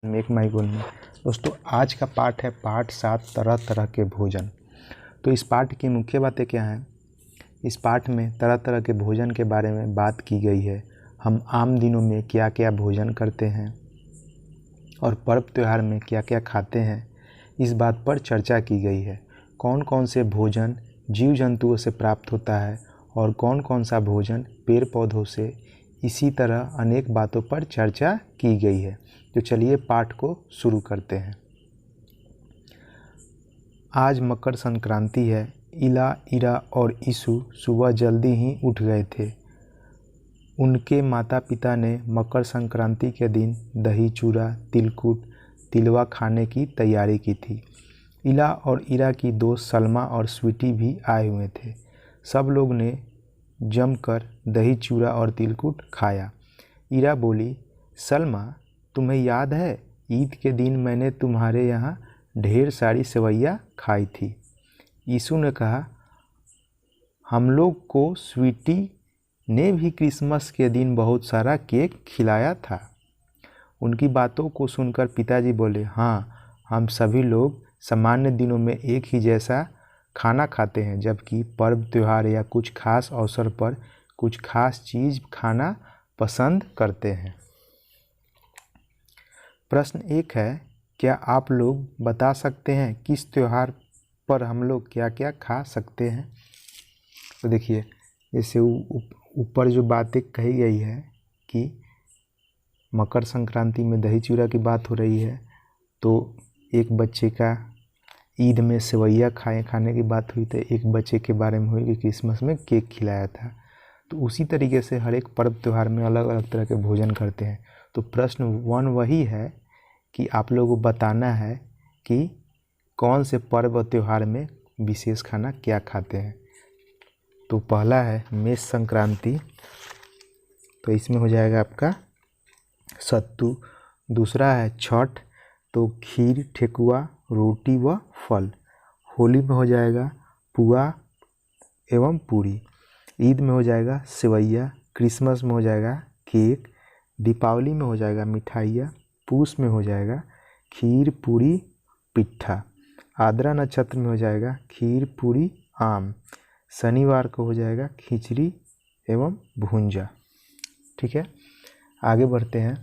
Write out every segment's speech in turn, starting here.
Make माई गोल में। दोस्तों आज का पाठ है पाठ 7 तरह तरह के भोजन। तो इस पाठ की मुख्य बातें क्या हैं? इस पाठ में तरह तरह के भोजन के बारे में बात की गई है। हम आम दिनों में क्या क्या भोजन करते हैं और पर्व त्योहार में क्या क्या खाते हैं, इस बात पर चर्चा की गई है। कौन कौन से भोजन जीव जंतुओं से प्राप्त होता है और कौन कौन सा भोजन पेड़ पौधों से, इसी तरह अनेक बातों पर चर्चा की गई है। तो चलिए पाठ को शुरू करते हैं। आज मकर संक्रांति है। इला, इरा और ईसु सुबह जल्दी ही उठ गए थे। उनके माता पिता ने मकर संक्रांति के दिन दही चूड़ा, तिलकुट, तिलवा खाने की तैयारी की थी। इला और इरा की दोस्त सलमा और स्वीटी भी आए हुए थे। सब लोग ने जमकर दही चूड़ा और तिलकुट खाया। इरा बोली, सलमा, तुम्हें याद है ईद के दिन मैंने तुम्हारे यहाँ ढेर सारी सेवइयाँ खाई थी। यीशु ने कहा, हम लोग को स्वीटी ने भी क्रिसमस के दिन बहुत सारा केक खिलाया था। उनकी बातों को सुनकर पिताजी बोले, हाँ, हम सभी लोग सामान्य दिनों में एक ही जैसा खाना खाते हैं, जबकि पर्व त्योहार या कुछ खास अवसर पर कुछ खास चीज़ खाना पसंद करते हैं। प्रश्न 1 है, क्या आप लोग बता सकते हैं किस त्योहार पर हम लोग क्या क्या खा सकते हैं? तो देखिए, जैसे ऊपर जो बातें कही गई है कि मकर संक्रांति में दही चूड़ा की बात हो रही है, तो एक बच्चे का ईद में सेवइयाँ खाने की बात हुई, तो एक बच्चे के बारे में हुई कि क्रिसमस में केक खिलाया था। तो उसी तरीके से हर एक पर्व त्योहार में अलग अलग तरह के भोजन करते हैं। तो प्रश्न 1 वही है कि आप लोगों को बताना है कि कौन से पर्व और त्योहार में विशेष खाना क्या खाते हैं। तो पहला है मेष संक्रांति, तो इसमें हो जाएगा आपका सत्तू। दूसरा है छठ, तो खीर, ठेकुआ, रोटी व फल। होली में हो जाएगा पुआ एवं पूरी। ईद में हो जाएगा सेवइयाँ। क्रिसमस में हो जाएगा केक। दीपावली में हो जाएगा मिठाइयाँ। पूस में हो जाएगा खीर, पूरी, पिट्ठा। आद्रा नक्षत्र में हो जाएगा खीर, पूरी, आम। शनिवार को हो जाएगा खिचड़ी एवं भूंजा। ठीक है, आगे बढ़ते हैं।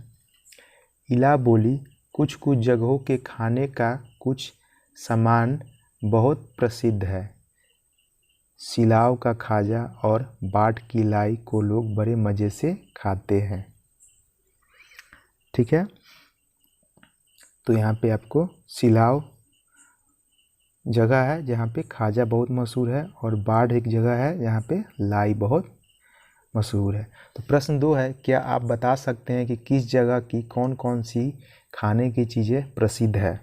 इला बोली, कुछ कुछ जगहों के खाने का कुछ सामान बहुत प्रसिद्ध है। सिलाव का खाजा और बाट की लाई को लोग बड़े मज़े से खाते हैं। ठीक है, तो यहाँ पे आपको सिलाव जगह है जहाँ पे खाजा बहुत मशहूर है, और बाढ़ एक जगह है जहाँ पे लाई बहुत मशहूर है। तो प्रश्न 2 है, क्या आप बता सकते हैं कि किस जगह की कौन कौन सी खाने की चीज़ें प्रसिद्ध है?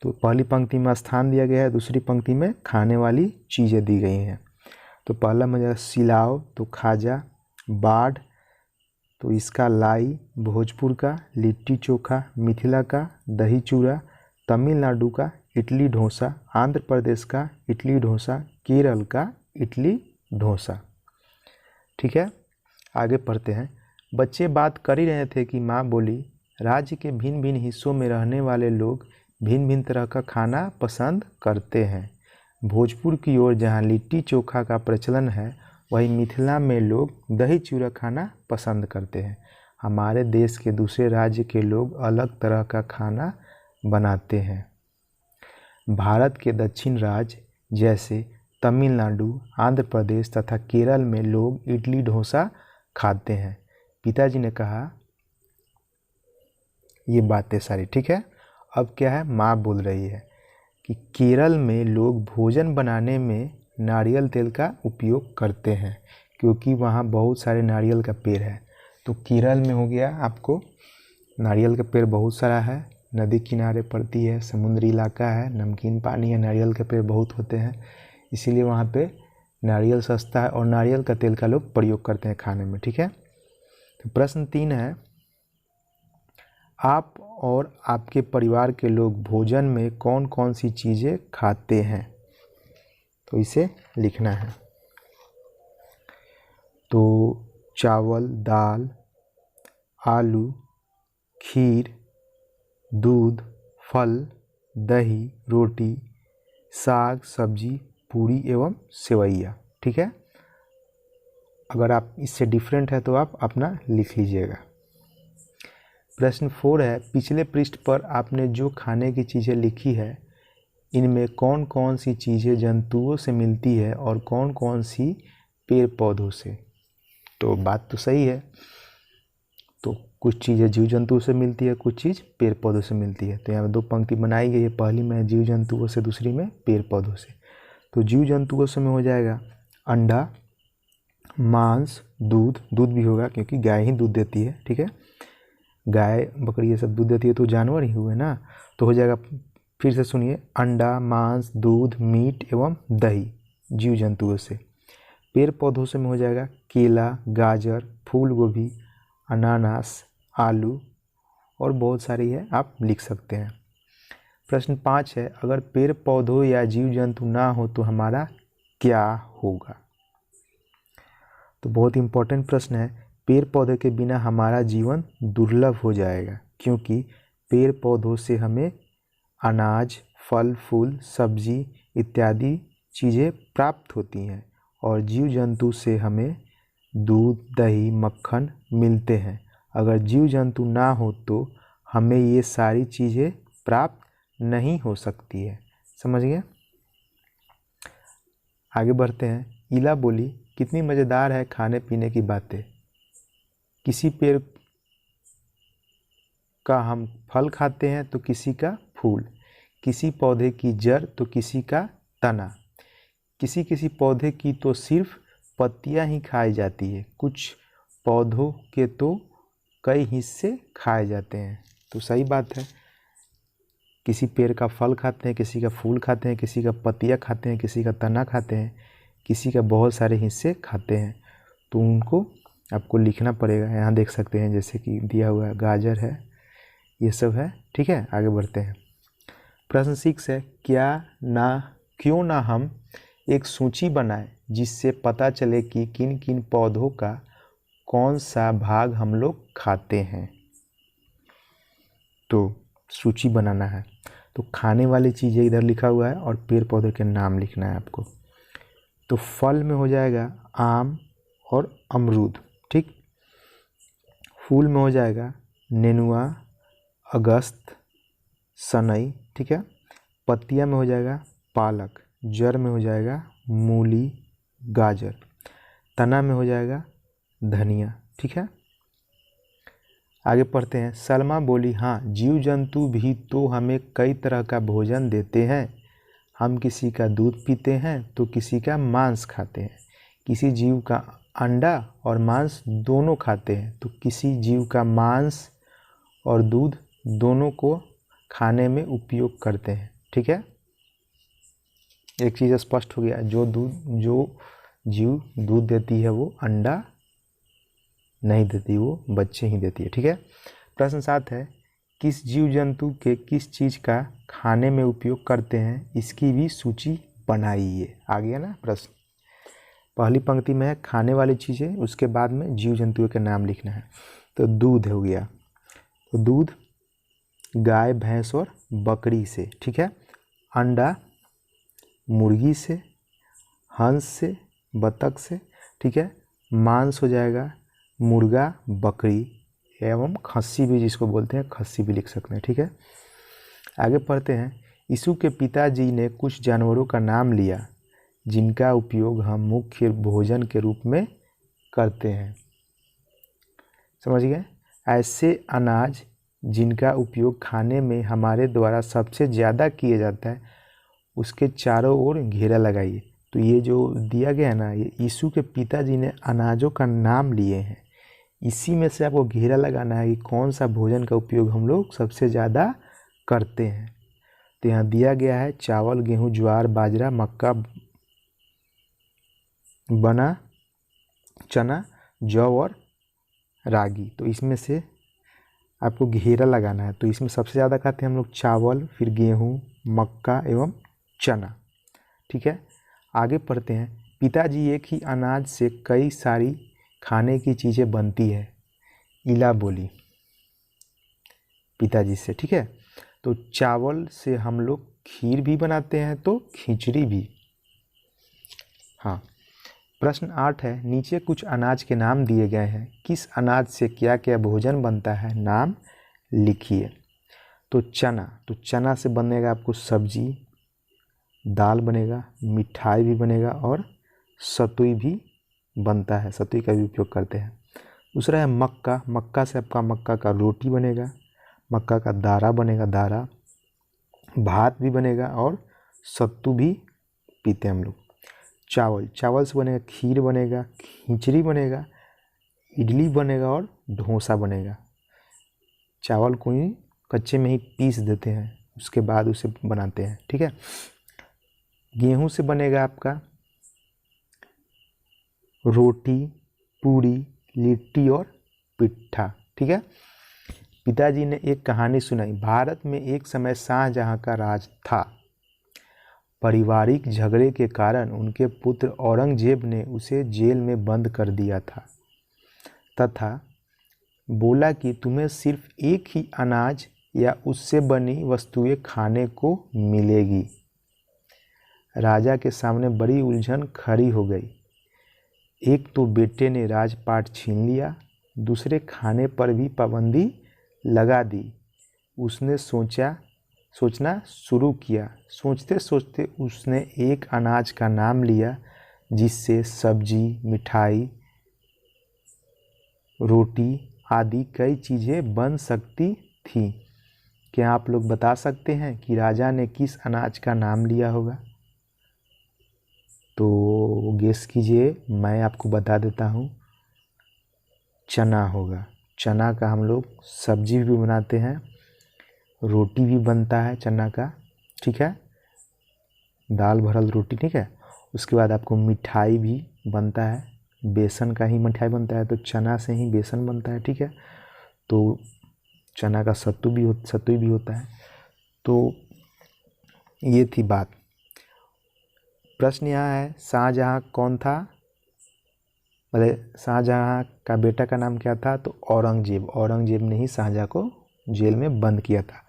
तो पहली पंक्ति में स्थान दिया गया है, दूसरी पंक्ति में खाने वाली चीज़ें दी गई हैं। तो पहला में जाएगा सिलाव, तो खाजा। बाढ़, तो इसका लाई। भोजपुर का लिट्टी चोखा। मिथिला का दही चूड़ा। तमिलनाडु का इडली डोसा। आंध्र प्रदेश का इडली डोसा। केरल का इडली डोसा। ठीक है, आगे पढ़ते हैं। बच्चे बात कर ही रहे थे कि माँ बोली, राज्य के भिन्न भिन्न हिस्सों में रहने वाले लोग भिन्न भिन्न तरह का खाना पसंद करते हैं। भोजपुर की ओर जहाँ लिट्टी चोखा का प्रचलन है, वहीं मिथिला में लोग दही चूड़ा खाना पसंद करते हैं। हमारे देश के दूसरे राज्य के लोग अलग तरह का खाना बनाते हैं। भारत के दक्षिण राज्य जैसे तमिलनाडु, आंध्र प्रदेश तथा केरल में लोग इडली डोसा खाते हैं। पिताजी ने कहा ये बातें सारी। ठीक है, अब क्या है, माँ बोल रही है कि केरल में लोग भोजन बनाने में नारियल तेल का उपयोग करते हैं, क्योंकि वहाँ बहुत सारे नारियल का पेड़ है। तो केरल में हो गया आपको नारियल का पेड़ बहुत सारा है, नदी किनारे पड़ती है, समुद्री इलाका है, नमकीन पानी है, नारियल के पेड़ बहुत होते हैं, इसीलिए वहाँ पे नारियल सस्ता है और नारियल का तेल का लोग प्रयोग करते हैं खाने में। ठीक है, तो प्रश्न 3 है, आप और आपके परिवार के लोग भोजन में कौन कौन सी चीज़ें खाते हैं? तो इसे लिखना है। तो चावल, दाल, आलू, खीर, दूध, फल, दही, रोटी, साग सब्जी, पूरी एवं सेवइयाँ। ठीक है, अगर आप इससे डिफरेंट है तो आप अपना लिख लीजिएगा। प्रश्न 4 है, पिछले पृष्ठ पर आपने जो खाने की चीज़ें लिखी है इनमें कौन कौन सी चीज़ें जंतुओं से मिलती है और कौन कौन सी पेड़ पौधों से। तो बात तो सही है, तो कुछ चीज़ें जीव जंतुओं से मिलती है, कुछ चीज़ पेड़ पौधों से मिलती है। तो यहाँ 2 पंक्ति बनाई गई है, पहली में जीव जंतुओं से, दूसरी में पेड़ पौधों से। तो जीव जंतुओं से में हो जाएगा अंडा, मांस, दूध, दूध भी होगा क्योंकि गाय ही दूध देती है। ठीक है, गाय बकरी ये सब दूध देती है तो जानवर ही हुए ना। तो हो जाएगा, फिर से सुनिए, अंडा, मांस, दूध, मीट एवं दही जीव जंतुओं से। पेड़ पौधों से में हो जाएगा केला, गाजर, फूल गोभी, अनानास, आलू और बहुत सारी है, आप लिख सकते हैं। प्रश्न 5 है, अगर पेड़ पौधों या जीव जंतु ना हो तो हमारा क्या होगा। तो बहुत इंपॉर्टेंट प्रश्न है। पेड़ पौधे के बिना हमारा जीवन दुर्लभ हो जाएगा क्योंकि पेड़ पौधों से हमें अनाज, फल फूल, सब्जी इत्यादि चीज़ें प्राप्त होती हैं और जीव जंतु से हमें दूध, दही, मक्खन मिलते हैं। अगर जीव जंतु ना हो तो हमें ये सारी चीज़ें प्राप्त नहीं हो सकती है। समझ गए? आगे बढ़ते हैं। इला बोली, कितनी मज़ेदार है खाने पीने की बातें। किसी पेड़ का हम फल खाते हैं तो किसी का फूल, किसी पौधे की जड़ तो किसी का तना, किसी किसी पौधे की तो सिर्फ पत्तियां ही खाई जाती है, कुछ पौधों के तो कई हिस्से खाए जाते हैं। तो सही बात है, किसी पेड़ का फल खाते हैं, किसी का फूल खाते हैं, किसी का पत्तियां खाते हैं, किसी का तना खाते हैं, किसी का बहुत सारे हिस्से खाते हैं। तो उनको आपको लिखना पड़ेगा। यहाँ देख सकते हैं जैसे कि दिया हुआ है, गाजर है, ये सब है। ठीक है, आगे बढ़ते हैं। प्रश्न 6 है, क्यों ना हम एक सूची बनाएं जिससे पता चले कि किन किन पौधों का कौन सा भाग हम लोग खाते हैं। तो सूची बनाना है, तो खाने वाली चीज़ें इधर लिखा हुआ है और पेड़ पौधे के नाम लिखना है आपको। तो फल में हो जाएगा आम और अमरूद। ठीक, फूल में हो जाएगा नेनुआ, अगस्त, सनई। ठीक है, पत्तियां में हो जाएगा पालक, जड़ में हो जाएगा मूली, गाजर, तना में हो जाएगा धनिया। ठीक है, आगे पढ़ते हैं। सलमा बोली, हाँ जीव जंतु भी तो हमें कई तरह का भोजन देते हैं। हम किसी का दूध पीते हैं तो किसी का मांस खाते हैं, किसी जीव का अंडा और मांस दोनों खाते हैं, तो किसी जीव का मांस और दूध दोनों को खाने में उपयोग करते हैं। ठीक है, एक चीज़ स्पष्ट हो गया, जो जीव दूध देती है वो अंडा नहीं देती, वो बच्चे ही देती है। ठीक है, प्रश्न 7 है, किस जीव जंतु के किस चीज़ का खाने में उपयोग करते हैं, इसकी भी सूची बनाइए। आ गया ना प्रश्न। पहली पंक्ति में है खाने वाली चीज़ें, उसके बाद में जीव जंतुओं के नाम लिखना है। तो दूध हो गया, तो दूध गाय, भैंस और बकरी से। ठीक है, अंडा मुर्गी से, हंस से, बतख से। ठीक है, मांस हो जाएगा मुर्गा, बकरी एवं खस्सी भी जिसको बोलते हैं, खस्सी भी लिख सकते हैं। ठीक है, आगे पढ़ते हैं। यीशु के पिताजी ने कुछ जानवरों का नाम लिया जिनका उपयोग हम मुख्य भोजन के रूप में करते हैं। समझ गए? ऐसे अनाज जिनका उपयोग खाने में हमारे द्वारा सबसे ज़्यादा किया जाता है, उसके चारों ओर घेरा लगाइए। तो ये जो दिया गया है ना, ये यीशु के पिताजी ने अनाजों का नाम लिए हैं, इसी में से आपको घेरा लगाना है कि कौन सा भोजन का उपयोग हम लोग सबसे ज़्यादा करते हैं। तो यहाँ दिया गया है चावल, गेहूँ, ज्वार, बाजरा, मक्का, बना, चना, जौ और रागी। तो इसमें से आपको घेरा लगाना है। तो इसमें सबसे ज़्यादा खाते हैं हम लोग चावल, फिर गेहूँ, मक्का एवं चना। ठीक है, आगे पढ़ते हैं। पिताजी, एक ही अनाज से कई सारी खाने की चीज़ें बनती है। इला बोली, पिताजी से, ठीक है। तो चावल से हम लोग खीर भी बनाते हैं, तो खिचड़ी भी। हाँ, प्रश्न 8 है, नीचे कुछ अनाज के नाम दिए गए हैं, किस अनाज से क्या क्या भोजन बनता है, नाम लिखिए। तो चना से बनेगा आपको सब्जी, दाल बनेगा, मिठाई भी बनेगा और सतुई भी बनता है, सतुई का भी उपयोग करते हैं। दूसरा है मक्का से आपका मक्का का रोटी बनेगा, मक्का का दारा बनेगा, दारा, भात भी बनेगा और सत्तू भी पीते हैं हम लोग। चावल से बनेगा खीर बनेगा, खिचड़ी बनेगा, इडली बनेगा और डोसा बनेगा। चावल को ही कच्चे में ही पीस देते हैं, उसके बाद उसे बनाते हैं, ठीक है। गेहूं से बनेगा आपका रोटी, पूरी, लिट्टी और पिट्ठा, ठीक है। पिताजी ने एक कहानी सुनाई, भारत में एक समय शाहजहां का राज था। पारिवारिक झगड़े के कारण उनके पुत्र औरंगजेब ने उसे जेल में बंद कर दिया था तथा बोला कि तुम्हें सिर्फ एक ही अनाज या उससे बनी वस्तुएं खाने को मिलेगी। राजा के सामने बड़ी उलझन खड़ी हो गई। एक तो बेटे ने राजपाट छीन लिया, दूसरे खाने पर भी पाबंदी लगा दी। उसने सोचना शुरू किया। सोचते सोचते उसने एक अनाज का नाम लिया जिससे सब्जी, मिठाई, रोटी आदि कई चीज़ें बन सकती थी। क्या आप लोग बता सकते हैं कि राजा ने किस अनाज का नाम लिया होगा? तो गेस कीजिए, मैं आपको बता देता हूँ, चना होगा। चना का हम लोग सब्जी भी बनाते हैं, रोटी भी बनता है चना का, ठीक है, दाल भरल रोटी, ठीक है। उसके बाद आपको मिठाई भी बनता है, बेसन का ही मिठाई बनता है, तो चना से ही बेसन बनता है, ठीक है। तो चना का सत्तू भी होता है। तो ये थी बात। प्रश्न यहाँ है, शाहजहां कौन था? शाहजहां का बेटा का नाम क्या था? तो औरंगजेब ने ही शाहजहां को जेल में बंद किया था।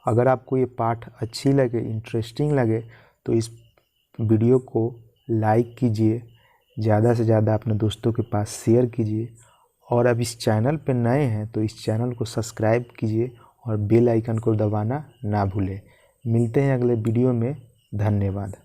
अगर आपको ये पाठ अच्छी लगे, इंटरेस्टिंग लगे, तो इस वीडियो को लाइक कीजिए, ज़्यादा से ज़्यादा अपने दोस्तों के पास शेयर कीजिए, और अब इस चैनल पे नए हैं तो इस चैनल को सब्सक्राइब कीजिए और बेल आइकन को दबाना ना भूलें। मिलते हैं अगले वीडियो में। धन्यवाद।